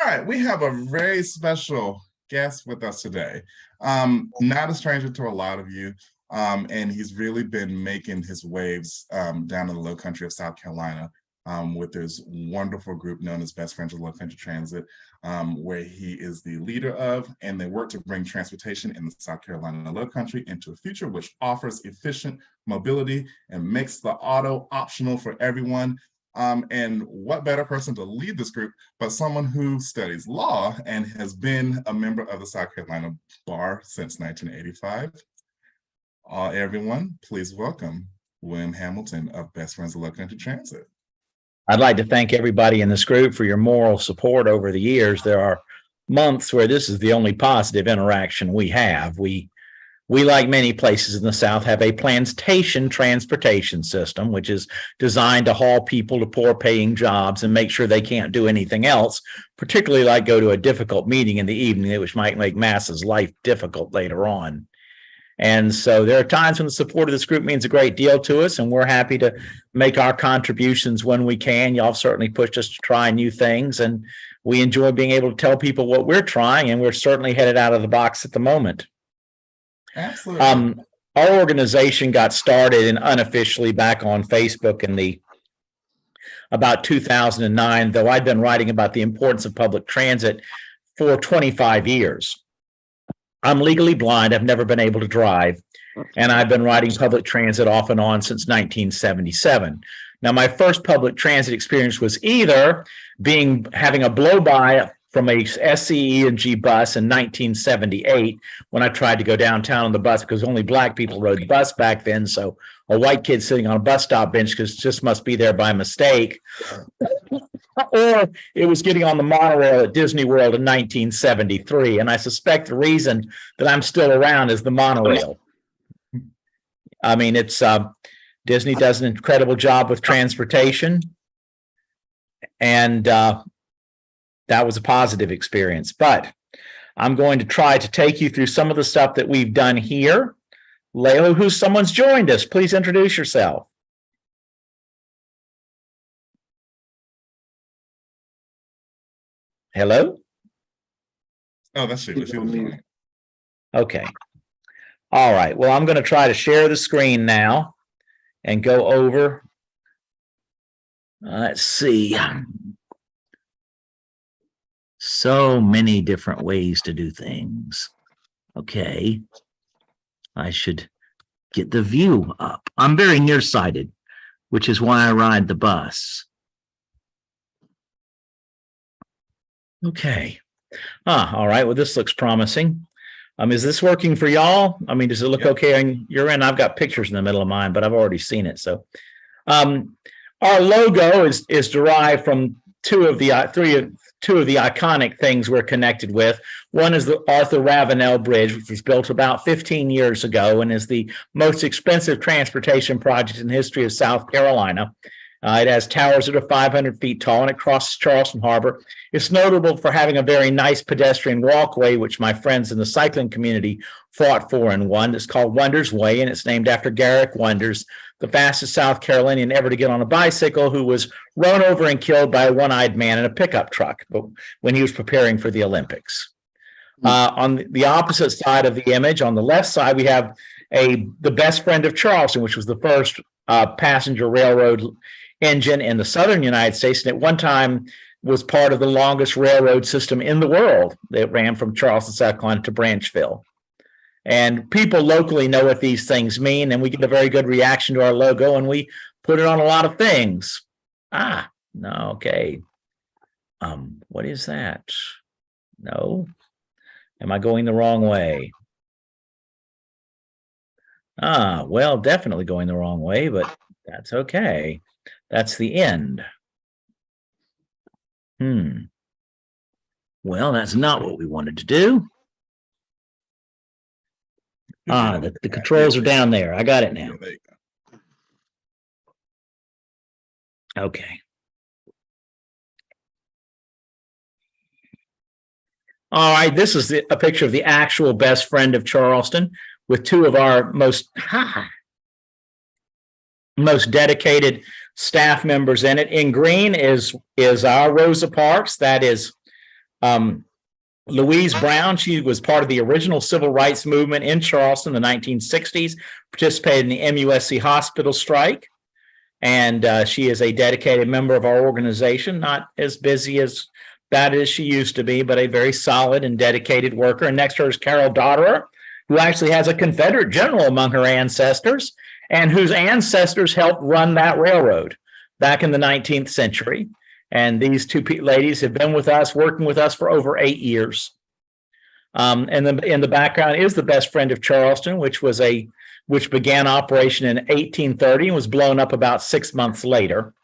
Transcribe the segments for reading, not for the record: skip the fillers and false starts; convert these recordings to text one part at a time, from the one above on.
All right, we have a very special guest with us today. Not a stranger to a lot of you, and he's really been making his waves down in the low country of South Carolina with his wonderful group known as Best Friends of Low Country Transit, where he is the leader of, and they work to bring transportation in the South Carolina Low Country into a future which offers efficient mobility and makes the auto optional for everyone. And what better person to lead this group but someone who studies law and has been a member of the South Carolina Bar since 1985. Everyone, please welcome William Hamilton of Best Friends of Low Country Transit. I'd like to thank everybody in this group for your moral support over the years. There are months where this is the only positive interaction we have. We, like many places in the South, have a plantation transportation system, which is designed to haul people to poor-paying jobs and make sure they can't do anything else, particularly like go to a difficult meeting in the evening, which might make masses' life difficult later on. And so there are times when the support of this group means a great deal to us, and we're happy to make our contributions when we can. Y'all certainly pushed us to try new things, and we enjoy being able to tell people what we're trying, and we're certainly headed out of the box at the moment. Absolutely. Our organization got started and unofficially back on Facebook in about 2009, though I'd been writing about the importance of public transit for 25 years. I'm legally blind. Having never been able to drive, and I've been riding public transit off and on since 1977. Now, my first public transit experience was either having a blow-by from a SCE&G bus in 1978 when I tried to go downtown on the bus because only black people rode the bus back then. So a white kid sitting on a bus stop bench because it just must be there by mistake. Or it was getting on the monorail at Disney World in 1973. And I suspect the reason that I'm still around is the monorail. I mean, it's Disney does an incredible job with transportation. And that was a positive experience, but I'm going to try to take you through some of the stuff that we've done here. Layla, someone's joined us. Please introduce yourself. Hello? Oh, that's you. Okay. All right. Well, I'm going to try to share the screen now and go over. Let's see. So many different ways to do things. Okay. I should get the view up. I'm very nearsighted, which is why I ride the bus. Okay. All right. Well, this looks promising. Is this working for y'all? I mean, does it look okay on your end? I've got pictures in the middle of mine, but I've already seen it. So our logo is derived from two of the iconic things we're connected with. One is the Arthur Ravenel Bridge, which was built about 15 years ago and is the most expensive transportation project in the history of South Carolina. It has towers that are 500 feet tall and it crosses Charleston Harbor. It's notable for having a very nice pedestrian walkway, which my friends in the cycling community fought for and won. It's called Wonders Way, and it's named after Garrick Wonders, the fastest South Carolinian ever to get on a bicycle, who was run over and killed by a one-eyed man in a pickup truck when he was preparing for the Olympics. On the opposite side of the image, on the left side, we have the Best Friend of Charleston, which was the first passenger railroad engine in the southern United States, and at one time was part of the longest railroad system in the world. It ran from Charleston, South Carolina to Branchville. And people locally know what these things mean, and we get a very good reaction to our logo, and we put it on a lot of things. No, okay. What is that? No. Am I going the wrong way? Well, definitely going the wrong way, but that's okay. That's the end. Well, that's not what we wanted to do. The controls are down there. I got it now. Okay. All right, this is a picture of the actual Best Friend of Charleston with two of our most dedicated staff members in it. In green is our Rosa Parks. That is Um, Louise Brown, she was part of the original civil rights movement in Charleston in the 1960s, participated in the MUSC hospital strike, and she is a dedicated member of our organization, not as busy as that as she used to be, but a very solid and dedicated worker. And next to her is Carol Dodderer, who actually has a Confederate general among her ancestors, and whose ancestors helped run that railroad back in the 19th century. And these two ladies have been with us, working with us for over 8 years. And then in the background is the Best Friend of Charleston, which began operation in 1830 and was blown up about 6 months later.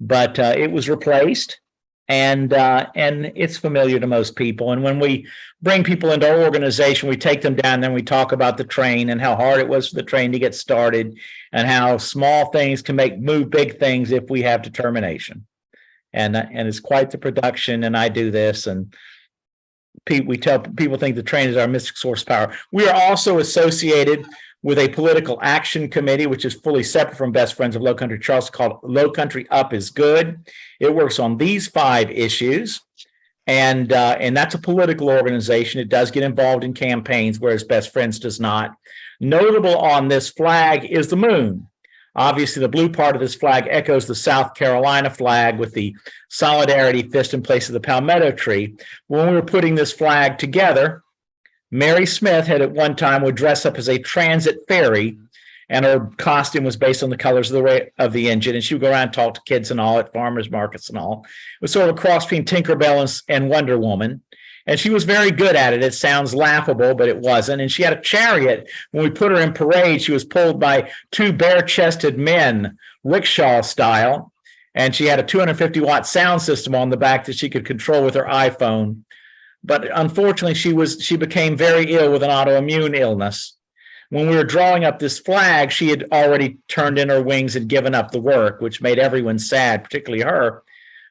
But it was replaced, and it's familiar to most people. And when we bring people into our organization, we take them down, then we talk about the train and how hard it was for the train to get started, and how small things can move big things if we have determination. And it's quite the production. And I do this, and we tell people think the train is our mystic source power. We are also associated with a political action committee, which is fully separate from Best Friends of Low Country Charleston, called Low Country Up is Good. It works on these 5 issues, and that's a political organization. It does get involved in campaigns, whereas Best Friends does not. Notable on this flag is the moon. Obviously, the blue part of this flag echoes the South Carolina flag with the solidarity fist in place of the palmetto tree. When we were putting this flag together, Mary Smith had at one time would dress up as a transit ferry, and her costume was based on the colors of the engine. And she would go around and talk to kids and all at farmers markets and all. It was sort of a cross between Tinkerbell and Wonder Woman. And she was very good at it. It sounds laughable, but it wasn't. And she had a chariot. When we put her in parade, she was pulled by 2 bare-chested men, rickshaw style. And she had a 250-watt sound system on the back that she could control with her iPhone. But unfortunately, she became very ill with an autoimmune illness. When we were drawing up this flag, she had already turned in her wings and given up the work, which made everyone sad, particularly her.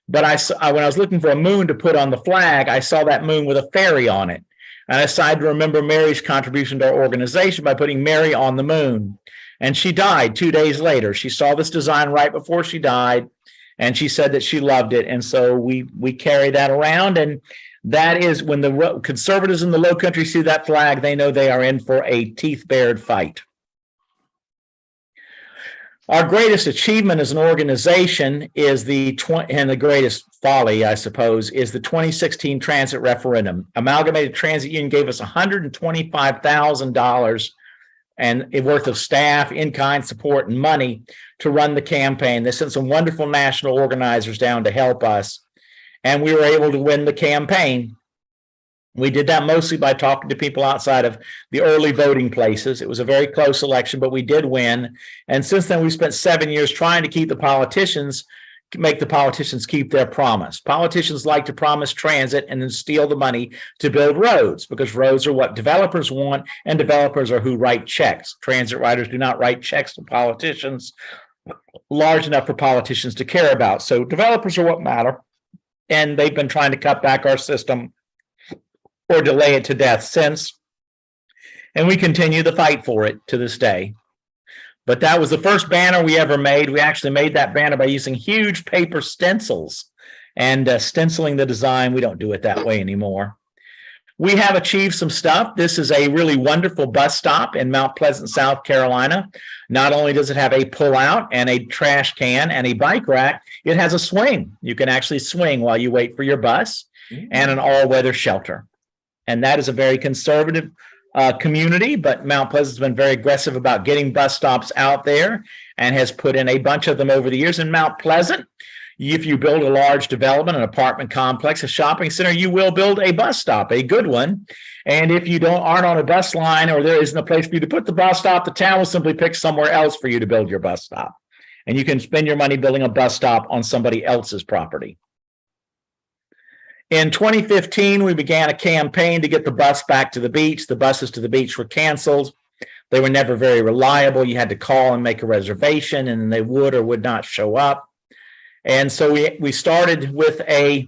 But when I was looking for a moon to put on the flag, I saw that moon with a fairy on it. And I decided to remember Mary's contribution to our organization by putting Mary on the moon. And she died 2 days later. She saw this design right before she died, and she said that she loved it. And so we carry that around. And that is when the conservatives in the Low Country see that flag, they know they are in for a teeth-bared fight. Our greatest achievement as an organization is and the greatest folly, I suppose, is the 2016 transit referendum. Amalgamated Transit Union gave us $125,000 and worth of staff, in-kind support, and money to run the campaign. They sent some wonderful national organizers down to help us, and we were able to win the campaign. We did that mostly by talking to people outside of the early voting places. It was a very close election, but we did win. And since then, we've spent 7 years trying to make the politicians keep their promise. Politicians like to promise transit and then steal the money to build roads, because roads are what developers want, and developers are who write checks. Transit writers do not write checks to politicians large enough for politicians to care about. So developers are what matter, and they've been trying to cut back our system or delay it to death since, and we continue the fight for it to this day. But that was the first banner we ever made. We actually made that banner by using huge paper stencils and stenciling the design. We don't do it that way anymore. We have achieved some stuff. This is a really wonderful bus stop in Mount Pleasant, South Carolina. Not only does it have a pull-out and a trash can and a bike rack, it has a swing. You can actually swing while you wait for your bus, and an all-weather shelter. And that is a very conservative community, but Mount Pleasant's been very aggressive about getting bus stops out there and has put in a bunch of them over the years. In Mount Pleasant, if you build a large development, an apartment complex, a shopping center, you will build a bus stop, a good one. And if you aren't on a bus line, or there isn't a place for you to put the bus stop, the town will simply pick somewhere else for you to build your bus stop. And you can spend your money building a bus stop on somebody else's property. In 2015, we began a campaign to get the bus back to the beach. The buses to the beach were canceled. They were never very reliable. You had to call and make a reservation, and they would or would not show up. And so we started with a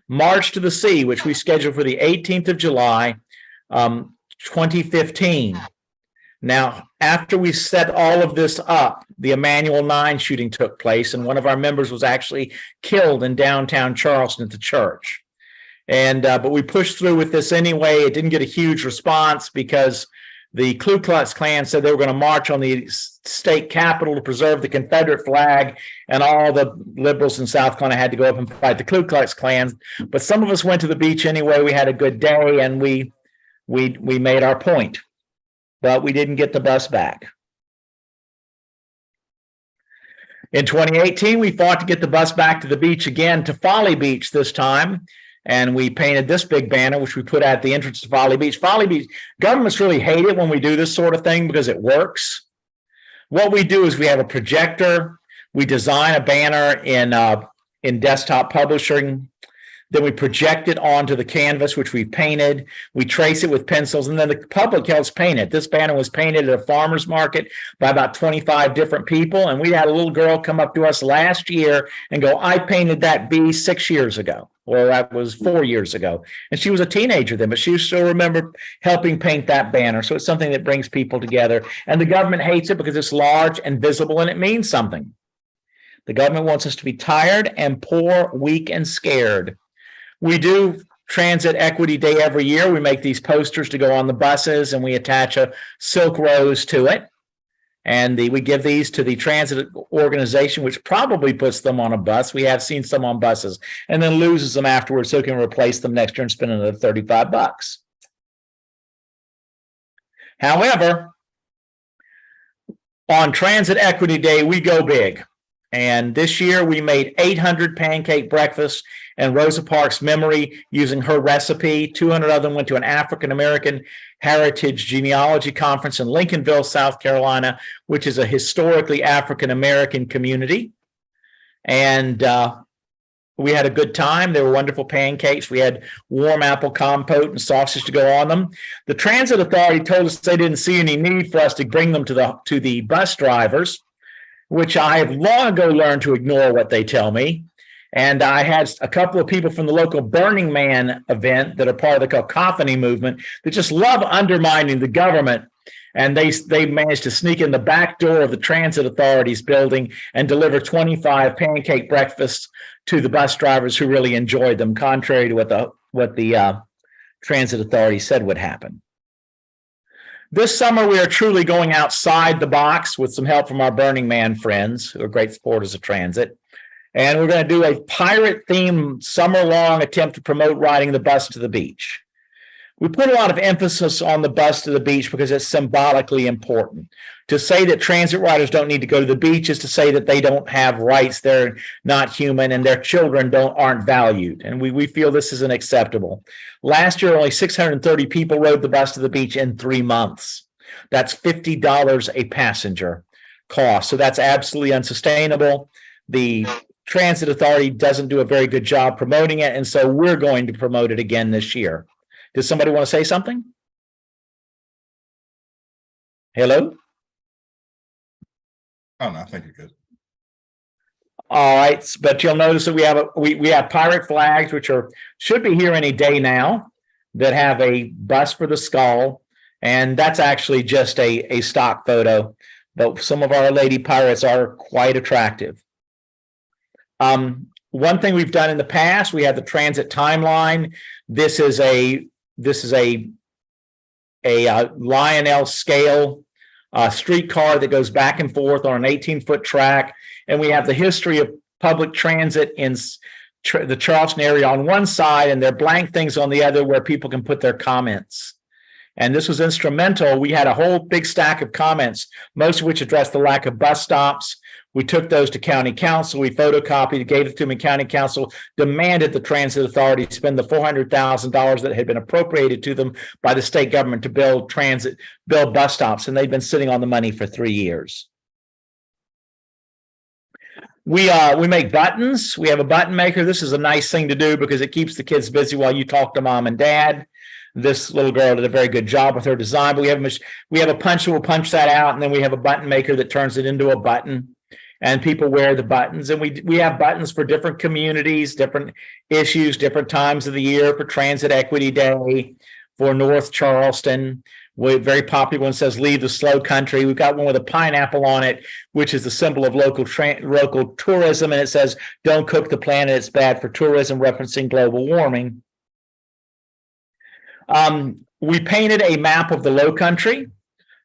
March to the Sea, which we scheduled for the 18th of July, 2015. Now, after we set all of this up, the Emanuel 9 shooting took place, and one of our members was actually killed in downtown Charleston at the church. And but we pushed through with this anyway. It didn't get a huge response because the Ku Klux Klan said they were going to march on the state capitol to preserve the Confederate flag, and all the liberals in South Carolina had to go up and fight the Ku Klux Klan. But some of us went to the beach anyway. We had a good day, and we made our point, but we didn't get the bus back. In 2018, we fought to get the bus back to the beach again, to Folly Beach this time. And we painted this big banner, which we put at the entrance to Folly Beach. Folly Beach, governments really hate it when we do this sort of thing because it works. What we do is we have a projector. We design a banner in desktop publishing. Then we project it onto the canvas, which we painted. We trace it with pencils, and then the public helps paint it. This banner was painted at a farmer's market by about 25 different people. And we had a little girl come up to us last year and go, I painted that bee 6 years ago, or that was 4 years ago. And she was a teenager then, but she still remembered helping paint that banner. So it's something that brings people together. And the government hates it because it's large and visible, and it means something. The government wants us to be tired and poor, weak and scared. We do Transit Equity Day every year. We make these posters to go on the buses, and we attach a silk rose to it. And we give these to the transit organization, which probably puts them on a bus. We have seen some on buses, and then loses them afterwards, so we can replace them next year and spend another $35. However, on Transit Equity Day, we go big. And this year we made 800 pancake breakfasts in Rosa Parks' memory using her recipe. 200 of them went to an African-American Heritage Genealogy Conference in Lincolnville, South Carolina, which is a historically African-American community. And we had a good time. They were wonderful pancakes. We had warm apple compote and sausage to go on them. The Transit Authority told us they didn't see any need for us to bring them to the bus drivers, which I have long ago learned to ignore what they tell me. And I had a couple of people from the local Burning Man event that are part of the cacophony movement that just love undermining the government. And they managed to sneak in the back door of the Transit Authority's building and deliver 25 pancake breakfasts to the bus drivers who really enjoyed them, contrary to what the Transit Authority said would happen. This summer, we are truly going outside the box with some help from our Burning Man friends, who are great supporters of transit. And we're going to do a pirate-themed summer-long attempt to promote riding the bus to the beach. We put a lot of emphasis on the bus to the beach because it's symbolically important. To say that transit riders don't need to go to the beach is to say that they don't have rights, they're not human, and their children aren't valued. And we feel this isn't acceptable. Last year, only 630 people rode the bus to the beach in 3 months. That's $50 a passenger cost. So that's absolutely unsustainable. The Transit Authority doesn't do a very good job promoting it, and so we're going to promote it again this year. Does somebody want to say something? Hello? Oh, no, I think you're good. All right, but you'll notice that we have pirate flags, which should be here any day now, that have a bust for the skull, and that's actually just a stock photo, but some of our lady pirates are quite attractive. One thing we've done in the past, we have the transit timeline. This is a Lionel scale streetcar that goes back and forth on an 18-foot track. And we have the history of public transit in the Charleston area on one side, and there are blank things on the other where people can put their comments. And this was instrumental. We had a whole big stack of comments, most of which addressed the lack of bus stops. We took those to county council. We photocopied, gave it to them, and county council demanded the transit authority spend the $400,000 that had been appropriated to them by the state government to build bus stops. And they've been sitting on the money for 3 years. We make buttons. We have a button maker. This is a nice thing to do because it keeps the kids busy while you talk to mom and dad. This little girl did a very good job with her design, but we have a punch that will punch that out, and then we have a button maker that turns it into a button. And people wear the buttons, and we have buttons for different communities, different issues, different times of the year. For Transit Equity Day, for North Charleston, very popular one says "Leave the Slow Country." We've got one with a pineapple on it, which is the symbol of local tourism, and it says "Don't cook the planet; it's bad for tourism," referencing global warming. We painted a map of the Low Country.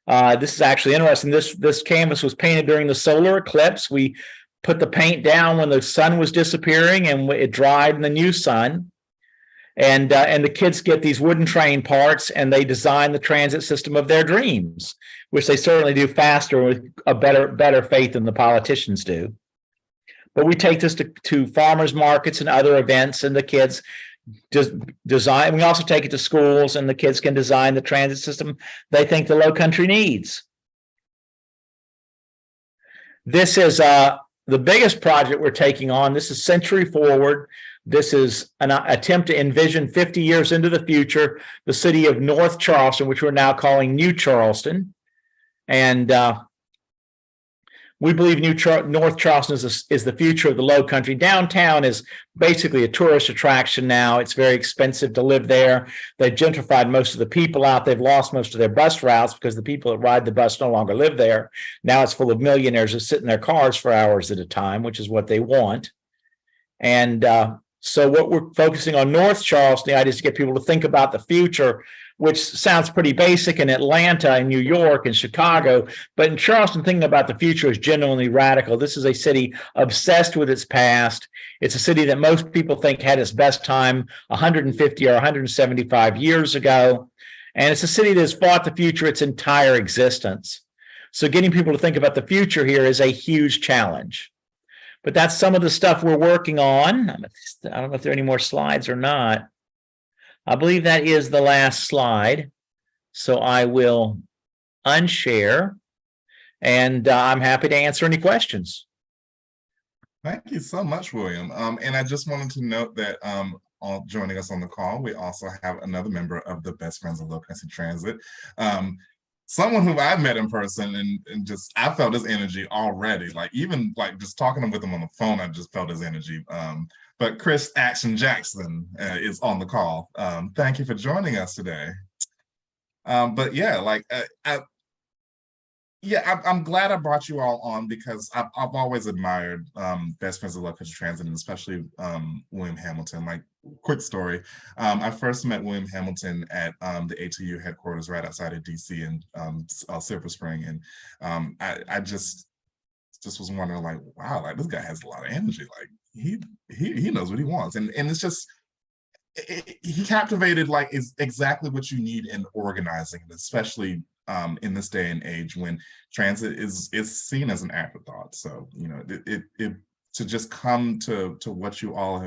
This is actually interesting. This canvas was painted during the solar eclipse. We put the paint down when the sun was disappearing, and it dried in the new sun. And the kids get these wooden train parts, and they design the transit system of their dreams, which they certainly do faster with a better faith than the politicians do. But we take this to farmers markets and other events, and the kids just design. We also take it to schools, and the kids can design the transit system they think the Low Country needs. This is the biggest project we're taking on. This is Century Forward. This is an attempt to envision 50 years into the future, the city of North Charleston, which we're now calling New Charleston. And we believe North Charleston is the future of the Low Country. Downtown is basically a tourist attraction now. It's very expensive to live there. They've gentrified most of the people out. They've lost most of their bus routes because the people that ride the bus no longer live there. Now it's full of millionaires who sit in their cars for hours at a time, which is what they want. And so what we're focusing on North Charleston, the idea is to get people to think about the future, which sounds pretty basic in Atlanta and New York and Chicago, but in Charleston, thinking about the future is genuinely radical. This is a city obsessed with its past. It's a city that most people think had its best time 150 or 175 years ago. And it's a city that has fought the future its entire existence. So getting people to think about the future here is a huge challenge. But that's some of the stuff we're working on. I don't know if there are any more slides or not. I believe that is the last slide. So I will unshare, and I'm happy to answer any questions. Thank you so much, William. And I just wanted to note that joining us on the call, we also have another member of the Best Friends of Low Country Transit. Someone who I've met in person, and just I felt his energy already. Like even like just talking with him on the phone, I just felt his energy. But Chris Action Jackson is on the call. Thank you for joining us today. But yeah, like I'm glad I brought you all on because I've always admired Best Friends of Low Country Transit, and especially William Hamilton. Like, quick story, I first met William Hamilton at the ATU headquarters right outside of DC in Silver Spring, and I just was wondering, like, wow, like this guy has a lot of energy. Like he knows what he wants, and it's just he captivated like is exactly what you need in organizing, especially in this day and age when transit is seen as an afterthought. So you know, it to just come to what you all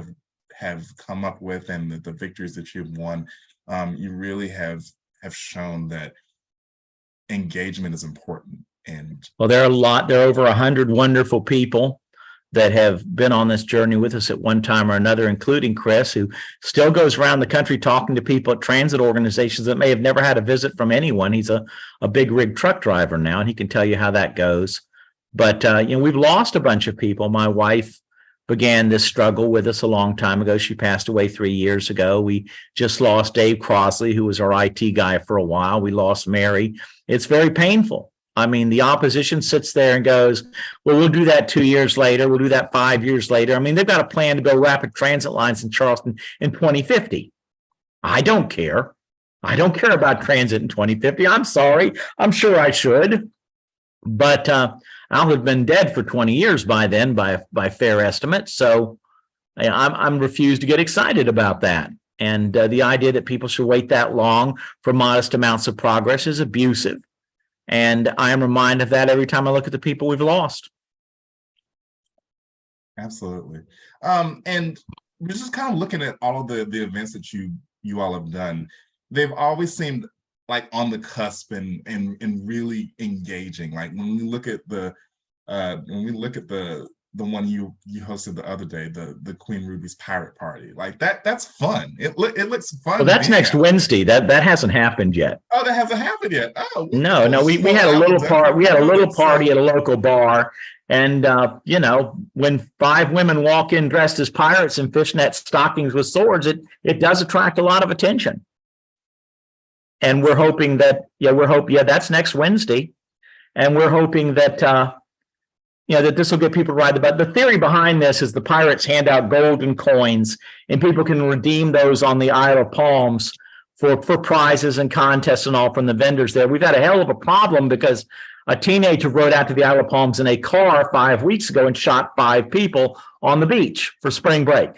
have come up with, and the victories that you've won, you really have shown that engagement is important. And well, there are over 100 wonderful people that have been on this journey with us at one time or another, including Chris, who still goes around the country talking to people at transit organizations that may have never had a visit from anyone. He's a big rig truck driver now, and he can tell you how that goes. But you know, we've lost a bunch of people. My wife began this struggle with us a long time ago. She passed away 3 years ago. We just lost Dave Crossley, who was our IT guy for a while. We lost Mary. It's very painful. I mean, the opposition sits there and goes, well, we'll do that 2 years later. We'll do that 5 years later. I mean, they've got a plan to build rapid transit lines in Charleston in 2050. I don't care. I don't care about transit in 2050. I'm sorry. I'm sure I should. But I'll have been dead for 20 years by then, by fair estimate. So I'm refused to get excited about that. And the idea that people should wait that long for modest amounts of progress is abusive. And I am reminded of that every time I look at the people we've lost. Absolutely. And we're just kind of looking at all of the events that you all have done. They've always seemed like on the cusp and really engaging. Like when we look at the one you hosted the other day, the Queen Ruby's Pirate Party, like that's fun. It looks fun. Well, that's next Wednesday. That hasn't happened yet. Oh, that hasn't happened yet. Oh, no. We had a little part. We had a little party at a local bar, and you know, when 5 women walk in dressed as pirates in fishnet stockings with swords, it does attract a lot of attention. And we're hoping that that's next Wednesday, and we're hoping that that this will get people to ride the bus. The theory behind this is the pirates hand out golden coins, and people can redeem those on the Isle of Palms for prizes and contests and all from the vendors there. We've had a hell of a problem because a teenager rode out to the Isle of Palms in a car 5 weeks ago and shot 5 people on the beach for spring break.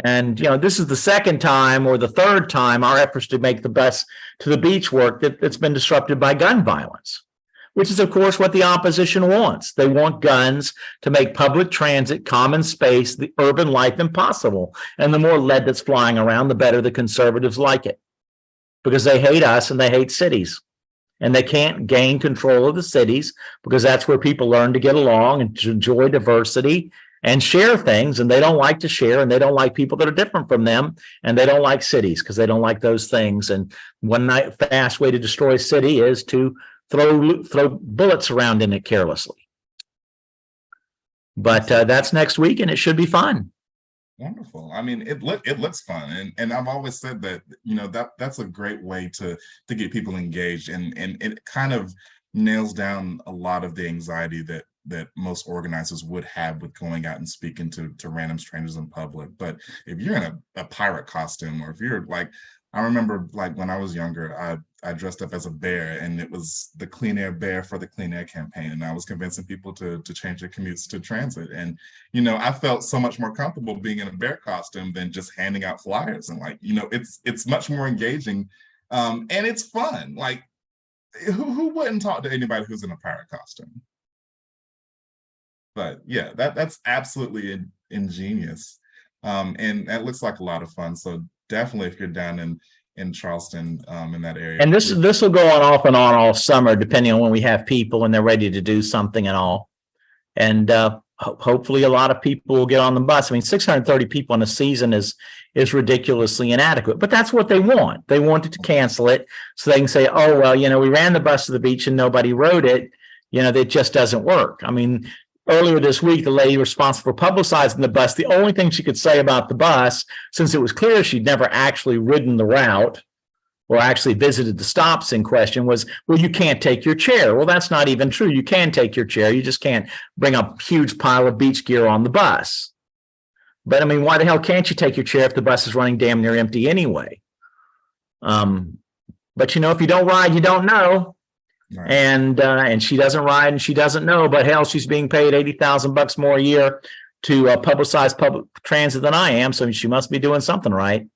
And, this is the second time or the third time our efforts to make the bus to the beach work that's been disrupted by gun violence, which is, of course, what the opposition wants. They want guns to make public transit, common space, the urban life impossible. And the more lead that's flying around, the better the conservatives like it, because they hate us and they hate cities. And they can't gain control of the cities because that's where people learn to get along and to enjoy diversity and share things. And they don't like to share, and they don't like people that are different from them. And they don't like cities because they don't like those things. And one fast way to destroy a city is to throw bullets around in it carelessly. But that's next week, and it should be fun. Wonderful. I mean, it looks fun, and I've always said that that's a great way to get people engaged, and it kind of nails down a lot of the anxiety that most organizers would have with going out and speaking to random strangers in public. But if you're in a pirate costume, or if you're like, I remember like when I was younger, I dressed up as a bear, and it was the Clean Air Bear for the Clean Air campaign. And I was convincing people to change their commutes to transit. And, I felt so much more comfortable being in a bear costume than just handing out flyers. And it's much more engaging. And it's fun. Like, who wouldn't talk to anybody who's in a pirate costume? But yeah, that's absolutely ingenious. And that looks like a lot of fun. So definitely, if you're down in Charleston, in that area. And this will go on off and on all summer, depending on when we have people and they're ready to do something and all. And hopefully a lot of people will get on the bus. I mean, 630 people in a season is ridiculously inadequate, but that's what they want. They wanted to cancel it so they can say, oh, well, we ran the bus to the beach and nobody rode it. That just doesn't work. I mean, earlier this week, the lady responsible for publicizing the bus, the only thing she could say about the bus, since it was clear she'd never actually ridden the route or actually visited the stops in question, was, well, you can't take your chair. Well, that's not even true. You can take your chair. You just can't bring a huge pile of beach gear on the bus. But I mean, why the hell can't you take your chair if the bus is running damn near empty anyway? But if you don't ride, you don't know. Right. And she doesn't ride and she doesn't know, but hell, she's being paid $80,000 more a year to publicize public transit than I am, so she must be doing something right.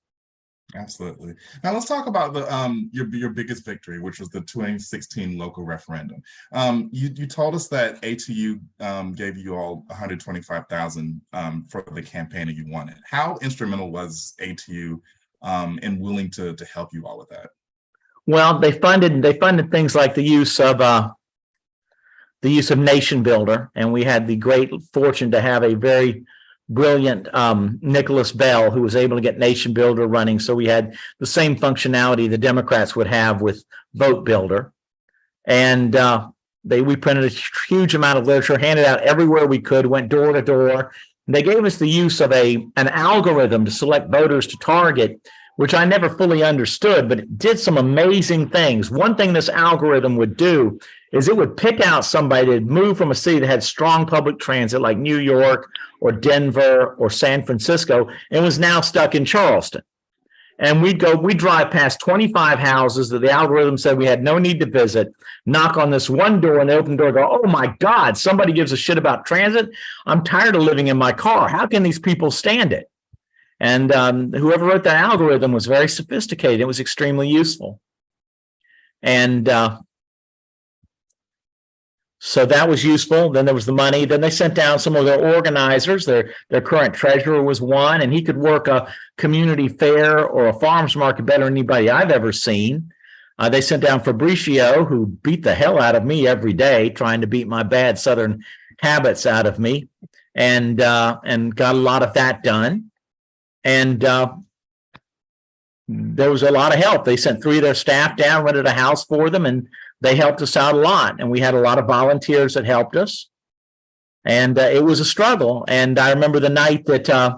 Absolutely. Now let's talk about the your biggest victory, which was the 2016 local referendum. You told us that ATU gave you all $125,000 for the campaign, and you won it. How instrumental was ATU in willing to help you all with that? Well, they funded things like the use of Nation Builder, and we had the great fortune to have a very brilliant Nicholas Bell, who was able to get Nation Builder running. So we had the same functionality the Democrats would have with Vote Builder, and we printed a huge amount of literature, handed out everywhere we could, went door to door. And they gave us the use of an algorithm to select voters to target, which I never fully understood, but it did some amazing things. One thing this algorithm would do is it would pick out somebody that had moved from a city that had strong public transit like New York or Denver or San Francisco and was now stuck in Charleston. And we'd drive past 25 houses that the algorithm said we had no need to visit, knock on this one door, and they open the door and go, oh my God, somebody gives a shit about transit. I'm tired of living in my car. How can these people stand it? And whoever wrote that algorithm was very sophisticated. It was extremely useful. And so that was useful. Then there was the money. Then they sent down some of their organizers. Their current treasurer was one, and he could work a community fair or a farmers market better than anybody I've ever seen. They sent down Fabricio, who beat the hell out of me every day, trying to beat my bad Southern habits out of me, and got a lot of that done. And there was a lot of help. They sent 3 of their staff down, rented a house for them, and they helped us out a lot. And we had a lot of volunteers that helped us. And it was a struggle. And I remember the night that,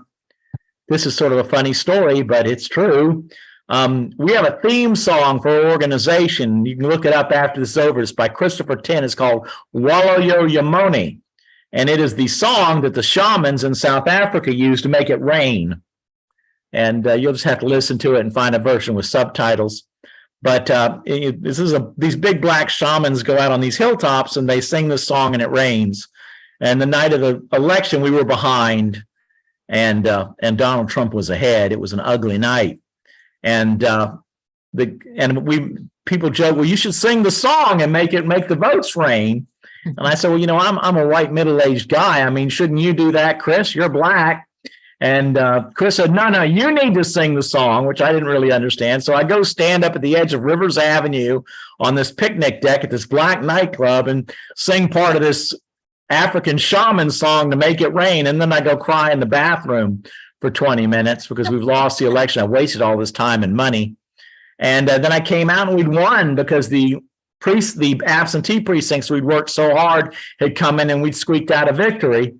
this is sort of a funny story, but it's true. We have a theme song for our organization. You can look it up after this is over. It's by Christopher Tin. It's called Wallow Yo Yamoni. And it is the song that the shamans in South Africa used to make it rain. and you'll just have to listen to it and find a version with subtitles. But these big black shamans go out on these hilltops and they sing this song and it rains. And the night of the election, we were behind, and Donald Trump was ahead. It was an ugly night, and people joke, well, you should sing the song and make the votes rain. And I said, well, I'm a white middle-aged guy. I mean, shouldn't you do that, Chris? You're black. And Chris said, no, you need to sing the song, which I didn't really understand. So I go stand up at the edge of Rivers Avenue on this picnic deck at this black nightclub and sing part of this African shaman song to make it rain. And then I go cry in the bathroom for 20 minutes because we've lost the election. I wasted all this time and money. And then I came out and we'd won because the absentee precincts we'd worked so hard had come in and we'd squeaked out a victory,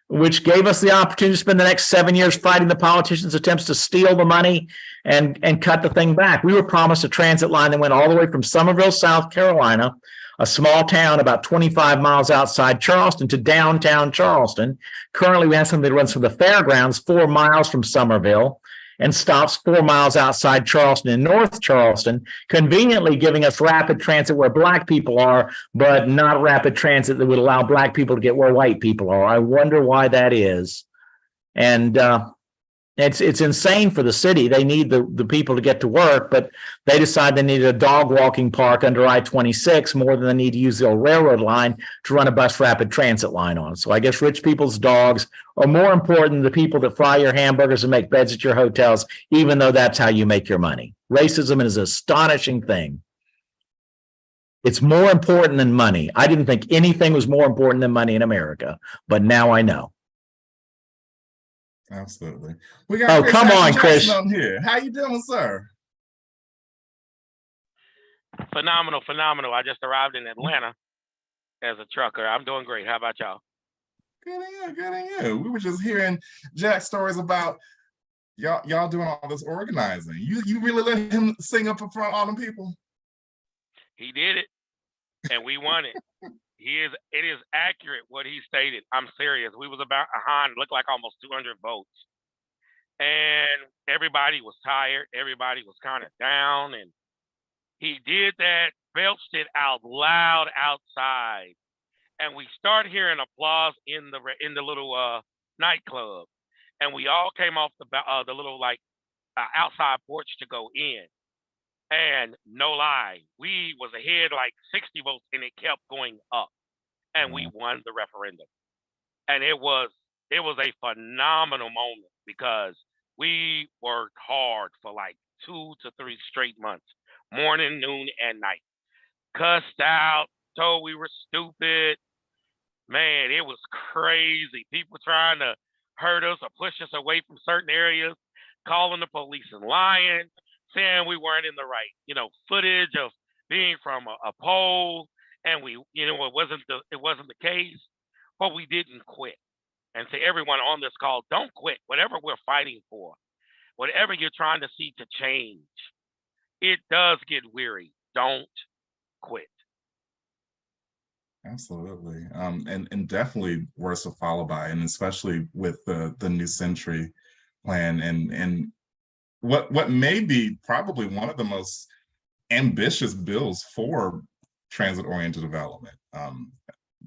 which gave us the opportunity to spend the next 7 years fighting the politicians' attempts to steal the money and cut the thing back. We were promised a transit line that went all the way from Summerville, South Carolina, a small town about 25 miles outside Charleston, to downtown Charleston. Currently, we have something that runs from the fairgrounds 4 miles from Summerville and stops 4 miles outside Charleston in North Charleston, conveniently giving us rapid transit where black people are, but not rapid transit that would allow black people to get where white people are. I wonder why that is. And it's insane for the city. They need the people to get to work, but they decide they need a dog walking park under I-26 more than they need to use the old railroad line to run a bus rapid transit line on. So I guess rich people's dogs are more important than the people that fry your hamburgers and make beds at your hotels, even though that's how you make your money. Racism is an astonishing thing. It's more important than money. I didn't think anything was more important than money in America, but now I know. Absolutely. We got Chris come on, Chris. On here. How you doing, sir? Phenomenal. I just arrived in Atlanta as a trucker. I'm doing great. How about y'all? Good on you. We were just hearing Jack's stories about y'all doing all this organizing. You really let him sing up in front of all them people? He did it, and we won it. It is accurate what he stated. I'm serious. We was about behind, looked like almost 200 votes. And everybody was tired. Everybody was kind of down. And he did that, belched it out loud outside. And we started hearing applause in the little nightclub. And we all came off the little outside porch to go in. And no lie, we was ahead like 60 votes, and it kept going up, and we won the referendum. And it was a phenomenal moment because we worked hard for like 2 to 3 straight months, morning, noon, and night. Cussed out, told we were stupid. Man, it was crazy. People trying to hurt us or push us away from certain areas, calling the police and lying, saying we weren't in the right, footage of being from a poll, and it wasn't the case, but we didn't quit. And to everyone on this call, don't quit. Whatever we're fighting for, whatever you're trying to see to change, it does get weary. Don't quit. Absolutely, and definitely worth to follow by, and especially with the New Century plan and what may be probably one of the most ambitious bills for transit-oriented development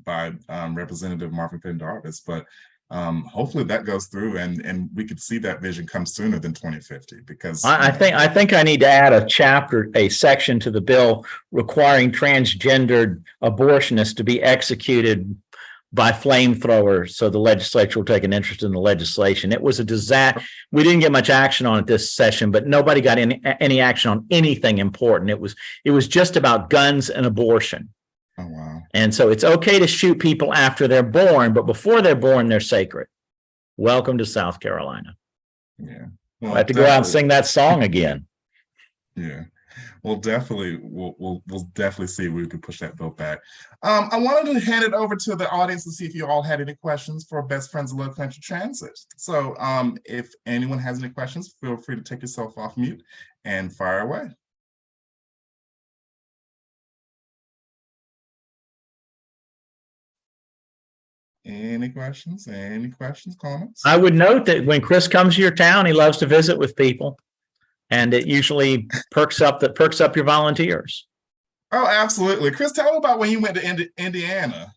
by Representative Marvin Pendarvis, but hopefully that goes through and we could see that vision come sooner than 2050, because I think I need to add a section to the bill requiring transgendered abortionists to be executed by flamethrowers, so the legislature will take an interest in the legislation. It was a disaster. We didn't get much action on it this session, but nobody got any action on anything important. It was just about guns and abortion. Oh, wow. And so it's okay to shoot people after they're born, but before they're born, they're sacred. Welcome to South Carolina. Yeah. Well, I have to go out and sing that song again. Yeah. We'll definitely see if we can push that bill back. I wanted to hand it over to the audience to see if you all had any questions for Best Friends of Low Country Transit. So if anyone has any questions, feel free to take yourself off mute and fire away. Any questions? Any questions, comments? I would note that when Chris comes to your town, he loves to visit with people, and it usually perks up your volunteers. Oh, absolutely. Chris, tell me about when you went to Indiana.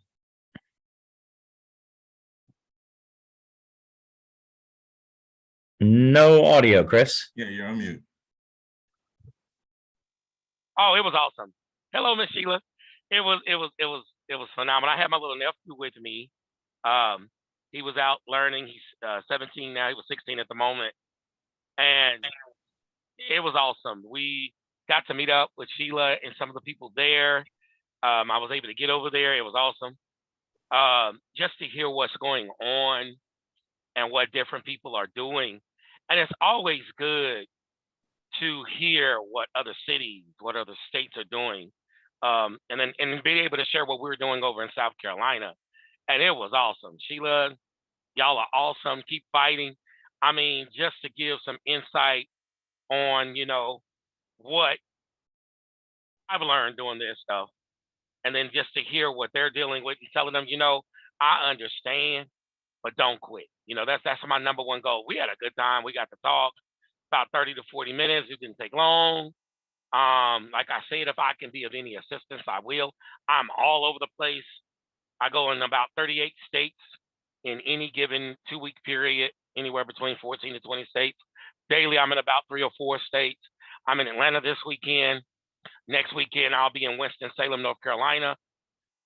No audio, Chris. Yeah, you're on mute. Oh, it was awesome. Hello, Miss Sheila. It was phenomenal. I had my little nephew with me. He was out learning. He's 17 now. He was 16 at the moment, and it was awesome. We got to meet up with Sheila and some of the people there. I was able to get over there. It was awesome. Just to hear what's going on and what different people are doing. And it's always good to hear what other cities, what other states are doing. And be able to share what we're doing over in South Carolina. And it was awesome. Sheila, y'all are awesome. Keep fighting. I mean, just to give some insight on, what I've learned doing this stuff. And then just to hear what they're dealing with and telling them, I understand, but don't quit. That's my number one goal. We had a good time. We got to talk about 30 to 40 minutes. It didn't take long. Like I said, if I can be of any assistance, I will. I'm all over the place. I go in about 38 states in any given 2-week period, anywhere between 14 to 20 states. Daily, I'm in about 3 or 4 states. I'm in Atlanta this weekend. Next weekend, I'll be in Winston-Salem, North Carolina.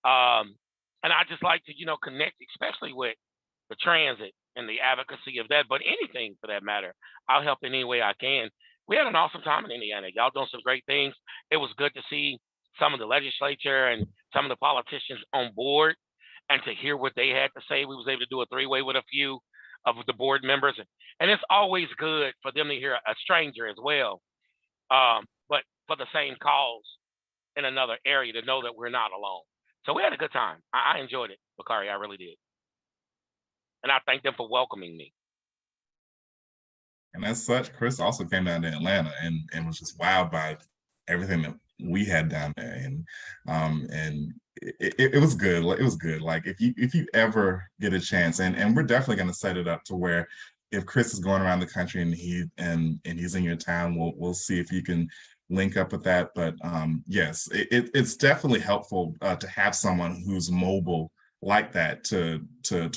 And I just like to, connect, especially with the transit and the advocacy of that, but anything for that matter. I'll help in any way I can. We had an awesome time in Indiana. Y'all doing some great things. It was good to see some of the legislature and some of the politicians on board and to hear what they had to say. We was able to do a 3-way with a few of the board members. And it's always good for them to hear a stranger as well. But for the same cause in another area, to know that we're not alone. So we had a good time. I enjoyed it, Bakari. I really did. And I thank them for welcoming me. And as such, Chris also came down to Atlanta and was just wowed by everything that we had down there. And it was good. It was good. Like if you ever get a chance, and we're definitely going to set it up to where if Chris is going around the country and he's in your town, we'll see if you can link up with that. But yes, it's definitely helpful to have someone who's mobile like that to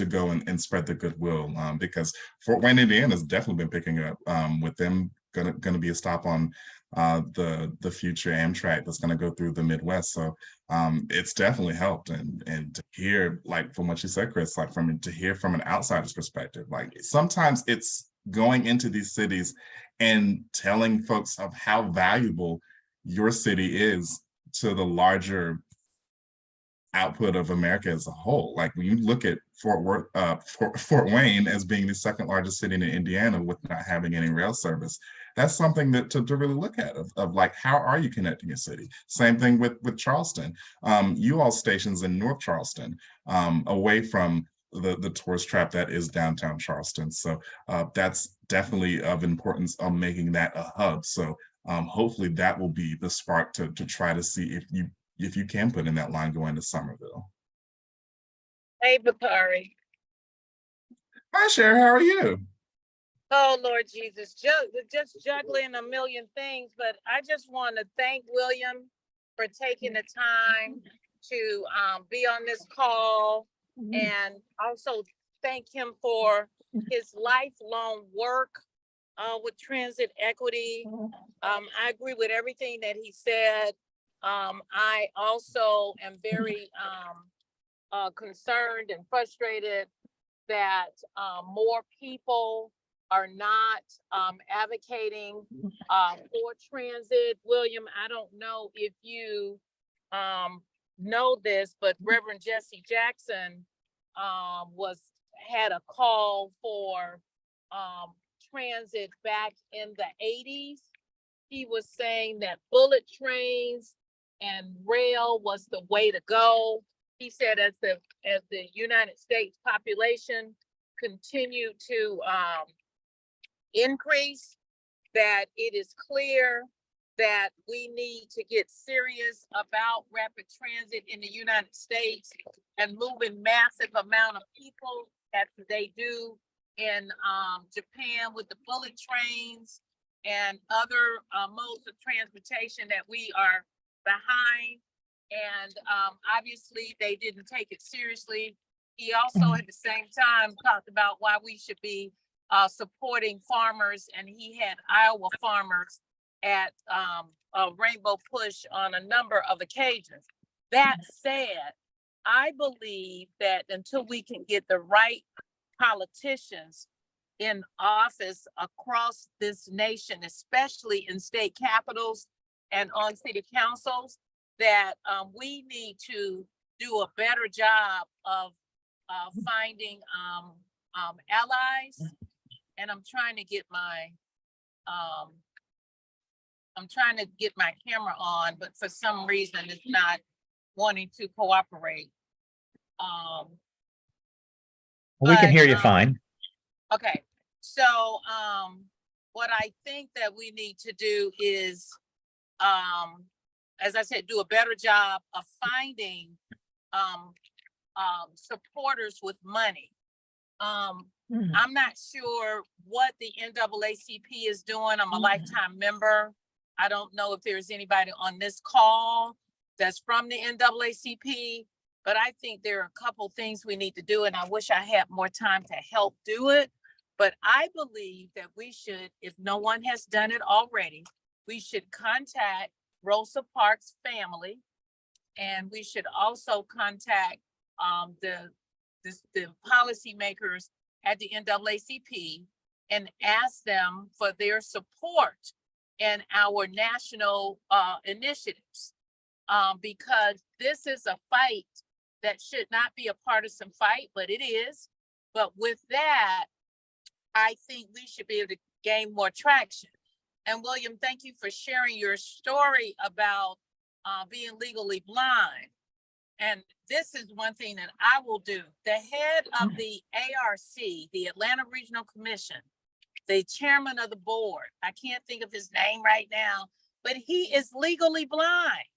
go and spread the goodwill, because Fort Wayne, Indiana has definitely been picking up with them gonna be a stop on the future Amtrak that's gonna go through the Midwest. So it's definitely helped, and to hear, like from what you said, Chris, like to hear from an outsider's perspective, like sometimes it's going into these cities and telling folks of how valuable your city is to the larger output of America as a whole. Like when you look at Fort Wayne as being the second largest city in Indiana with not having any rail service, that's something that to really look at of like, how are you connecting a city? Same thing with Charleston. You all stations in North Charleston, away from the tourist trap that is downtown Charleston. So that's definitely of importance of making that a hub. So hopefully that will be the spark to try to see if you can put in that line going to Somerville. Hey, Bakari. Hi, Sherry. How are you? Oh, Lord Jesus, just juggling a million things, but I just want to thank William for taking the time to be on this call, and also thank him for his lifelong work with transit equity. I agree with everything that he said. I also am very concerned and frustrated that more people are not advocating for transit. William, I don't know if you know this, but Reverend Jesse Jackson had a call for transit back in the 80s. He was saying that bullet trains and rail was the way to go. He said as the United States population continued to increase, that it is clear that we need to get serious about rapid transit in the United States and moving massive amount of people as they do in Japan with the bullet trains and other modes of transportation that we are behind. And obviously they didn't take it seriously. He also at the same time talked about why we should be supporting farmers, and he had Iowa farmers at a Rainbow Push on a number of occasions. That said, I believe that until we can get the right politicians in office across this nation, especially in state capitals and on city councils, that we need to do a better job of finding allies. And I'm trying to get my camera on, but for some reason it's not wanting to cooperate. We can hear you fine. Okay, so what I think that we need to do is, as I said, do a better job of finding supporters with money. I'm not sure what the NAACP is doing. I'm a lifetime member. I don't know if there's anybody on this call that's from the NAACP, but I think there are a couple things we need to do, and I wish I had more time to help do it. But I believe that we should, if no one has done it already, we should contact Rosa Parks' family, and we should also contact the policymakers at the NAACP and ask them for their support in our national initiatives, because this is a fight that should not be a partisan fight, but it is. But with that, I think we should be able to gain more traction. And William, thank you for sharing your story about being legally blind. And this is one thing that I will do. The head of the ARC, the Atlanta Regional Commission, the chairman of the board, I can't think of his name right now, but he is legally blind.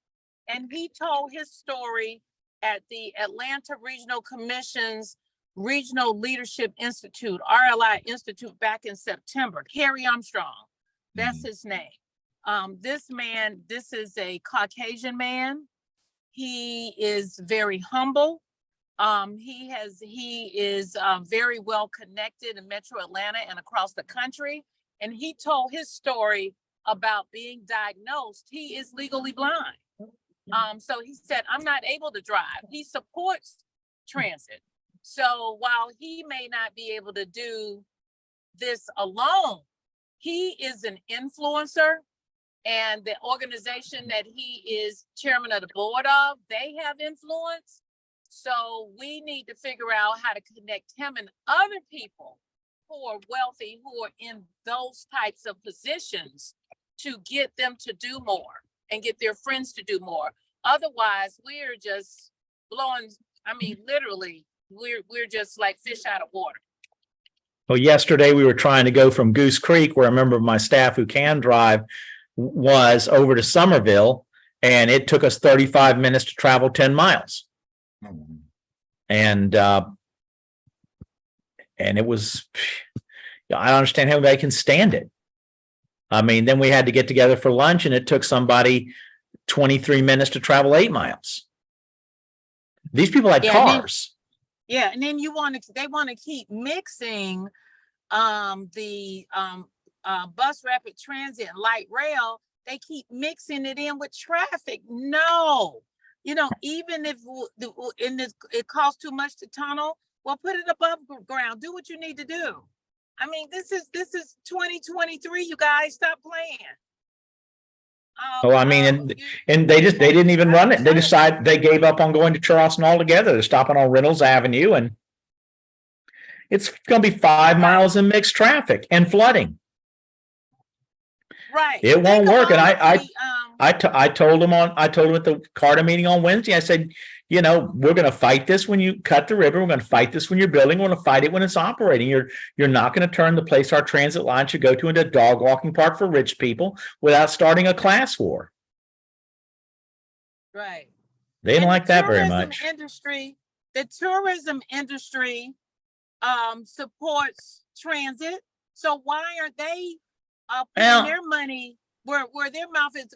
And he told his story at the Atlanta Regional Commission's Regional Leadership Institute, RLI Institute, back in September. Kerry Armstrong, that's his name. This man, this is a Caucasian man. He is very humble. He is very well connected in Metro Atlanta and across the country. And he told his story about being diagnosed. He is legally blind. So he said, I'm not able to drive. He supports transit. So while he may not be able to do this alone, he is an influencer, and the organization that he is chairman of the board of, they have influence. So we need to figure out how to connect him and other people who are wealthy, who are in those types of positions, to get them to do more and get their friends to do more. Otherwise, we're just blowing, I mean, literally, we're just like fish out of water. Well, yesterday we were trying to go from Goose Creek, where a member of my staff who can drive was, over to Somerville, and it took us 35 minutes to travel 10 miles. And it was, I understand how anybody can stand it. I mean, then we had to get together for lunch, and it took somebody 23 minutes to travel 8 miles. These people had cars. And then they want to keep mixing the bus rapid transit and light rail. They keep mixing it in with traffic. No, even if it costs too much to tunnel, well, put it above ground. Do what you need to do. I mean, this is 2023. You guys, stop playing. I mean, and they didn't even run it. They gave up on going to Charleston altogether. They're stopping on Reynolds Avenue, and it's going to be 5 miles in mixed traffic and flooding. Right. It won't work. And I told him at the CARTA meeting on Wednesday, I said, you know, we're going to fight this when you cut the ribbon. We're going to fight this when you're building. We're going to fight it when it's operating. You're not going to turn the place our transit line should go to into a dog walking park for rich people without starting a class war. Right. They didn't And like that very much. The tourism industry supports transit. So why are they putting their money where their mouth is?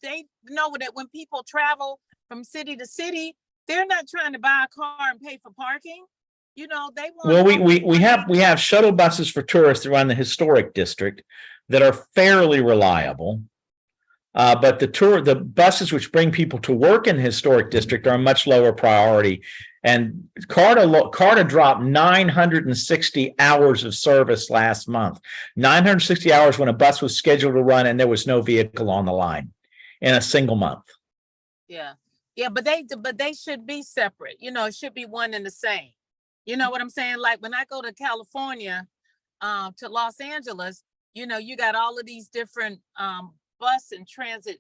They know that when people travel from city to city, they're not trying to buy a car and pay for parking. You know, they want. Well, we have shuttle buses for tourists around the historic district that are fairly reliable. But the buses which bring people to work in the historic district are a much lower priority. And CARTA dropped 960 hours of service last month. 960 hours when a bus was scheduled to run and there was no vehicle on the line in a single month. Yeah. Yeah, but they should be separate. You know, it should be one and the same. You know what I'm saying? Like when I go to California, to Los Angeles, you know, you got all of these different bus and transit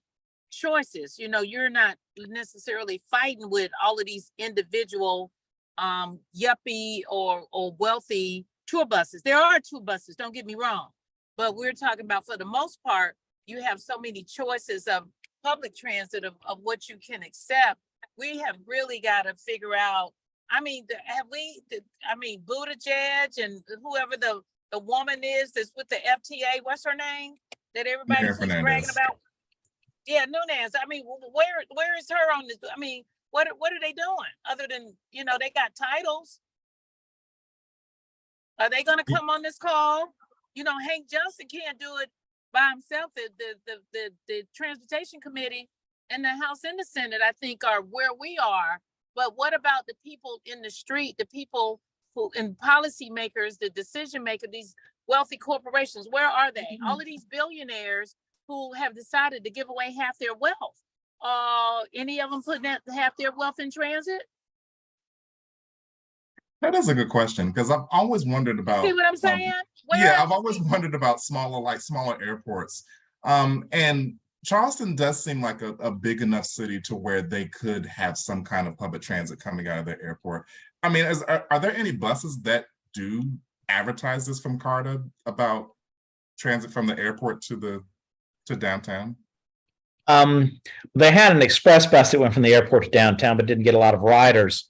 choices. You know, you're not necessarily fighting with all of these individual yuppie or wealthy tour buses. There are tour buses, don't get me wrong, but we're talking about, for the most part, you have so many choices of public transit of what you can accept. We have really got to figure out, I mean, Buttigieg and whoever the woman is that's with the FTA, what's her name? That everybody's bragging about. Yeah, Nunes. I mean, where is her on this? I mean, what are they doing other than, you know, they got titles? Are they going to come on this call? You know, Hank Johnson can't do it by himself. The transportation committee and the House and the Senate, I think, are where we are. But what about the people in the street, the people who, and policymakers, the decision makers, these wealthy corporations? Where are they? Mm-hmm. All of these billionaires who have decided to give away half their wealth. Any of them putting half their wealth in transit? That is a good question, because I've always wondered about. See what I'm saying? I've always wondered about smaller airports. And Charleston does seem like a big enough city to where they could have some kind of public transit coming out of the airport. I mean, are there any buses that do advertise this from CARTA about transit from the airport to downtown? They had an express bus that went from the airport to downtown, but didn't get a lot of riders.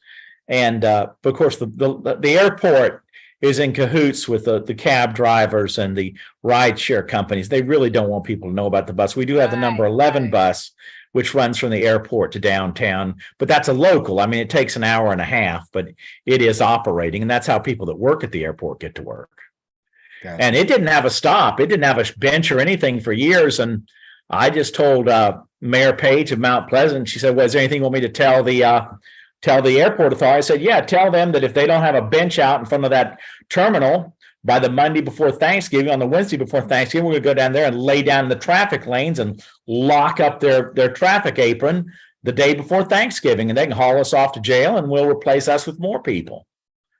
And of course, the airport is in cahoots with the cab drivers and the rideshare companies. They really don't want people to know about the bus. We do have the number 11 bus, which runs from the airport to downtown, but that's a local. I mean, it takes an hour and a half, but it is operating, and that's how people that work at the airport get to work. Gotcha. And it didn't have a stop. It didn't have a bench or anything for years. And I just told Mayor Page of Mount Pleasant, she said, well, is there anything you want me to tell the airport authority? I said, yeah, tell them that if they don't have a bench out in front of that terminal by the Monday before Thanksgiving, on the Wednesday before Thanksgiving, we're going to go down there and lay down in the traffic lanes and lock up their traffic apron the day before Thanksgiving, and they can haul us off to jail and we'll replace us with more people.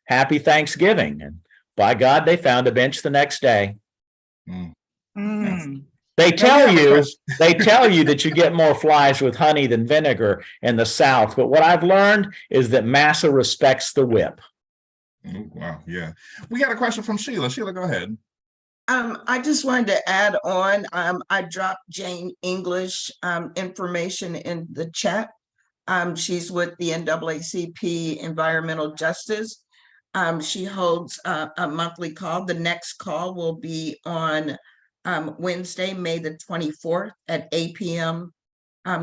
Happy Thanksgiving. And by God, they found a bench the next day. They tell you that you get more flies with honey than vinegar in the South. But what I've learned is that massa respects the whip. Oh, wow. Yeah. We got a question from Sheila. Sheila, go ahead. I just wanted to add on. I dropped Jane English information in the chat. She's with the NAACP Environmental Justice. She holds a monthly call. The next call will be on Wednesday, May the 24th at 8 p.m.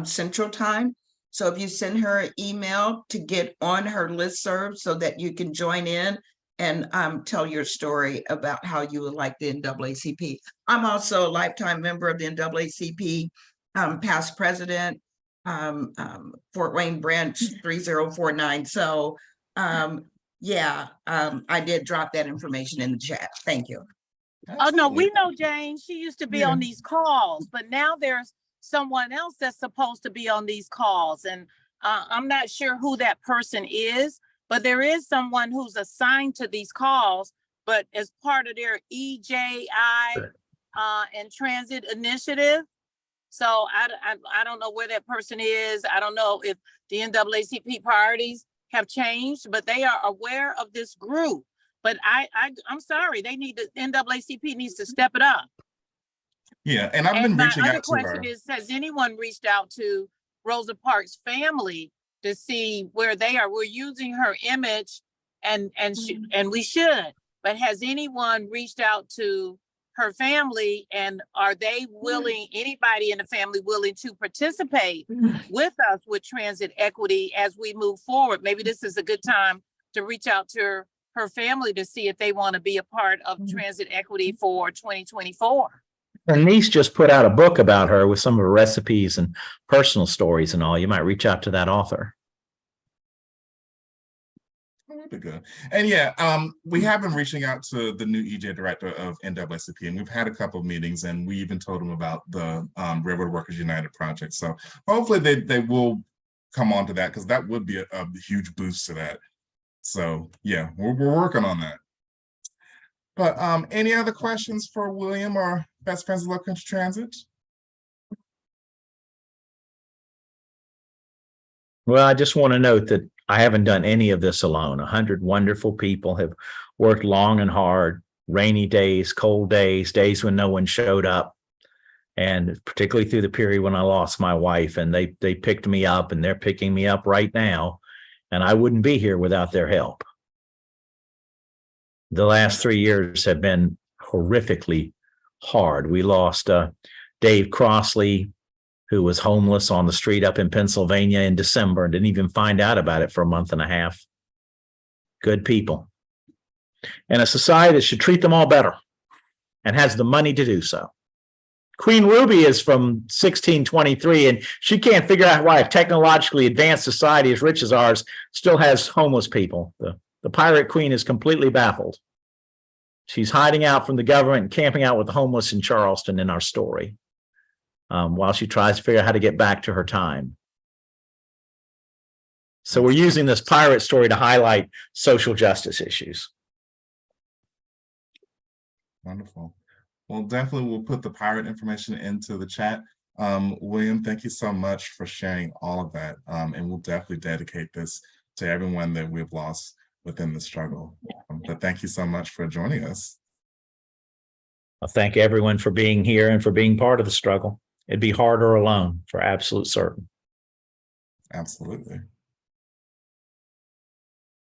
Central Time. So if you send her an email to get on her listserv so that you can join in and tell your story about how you would like the NAACP. I'm also a lifetime member of the NAACP, past president, Fort Wayne branch 3049. So I did drop that information in the chat. Thank you. Oh, no, we know Jane. She used to be on these calls, but now there's someone else that's supposed to be on these calls. And I'm not sure who that person is, but there is someone who's assigned to these calls, but as part of their EJI and transit initiative. So I don't know where that person is. I don't know if the NAACP priorities have changed, but they are aware of this group. But I'm sorry, NAACP needs to step it up. Yeah, and I've been And my reaching other out to her. question is, has anyone reached out to Rosa Parks' family to see where they are? We're using her image and we should, but has anyone reached out to her family, and are they willing, anybody in the family willing to participate with us with transit equity as we move forward? Maybe this is a good time to reach out to her family to see if they want to be a part of transit equity for 2024. Her niece just put out a book about her with some of her recipes and personal stories and all. You might reach out to that author. That'd be good. And yeah, we have been reaching out to the new EJ director of NAACP, and we've had a couple of meetings, and we even told them about the Railroad Workers United project. So hopefully they will come on to that, because that would be a huge boost to that. So yeah, we're working on that. But any other questions for William or Best Friends of Low Country Transit? Well, I just want to note that I haven't done any of this alone. 100 wonderful people have worked long and hard, rainy days, cold days, days when no one showed up. And particularly through the period when I lost my wife, and they picked me up, and they're picking me up right now. And I wouldn't be here without their help. The last 3 years have been horrifically hard. We lost Dave Crossley, who was homeless on the street up in Pennsylvania in December and didn't even find out about it for a month and a half. Good people. And a society that should treat them all better and has the money to do so. Queen Ruby is from 1623, and she can't figure out why a technologically advanced society as rich as ours still has homeless people. The pirate queen is completely baffled. She's hiding out from the government and camping out with the homeless in Charleston in our story, while she tries to figure out how to get back to her time. So we're using this pirate story to highlight social justice issues. Wonderful. Well, definitely we'll put the pirate information into the chat. William, thank you so much for sharing all of that. And we'll definitely dedicate this to everyone that we've lost within the struggle. But thank you so much for joining us. I thank everyone for being here and for being part of the struggle. It'd be harder alone, for absolute certain. Absolutely.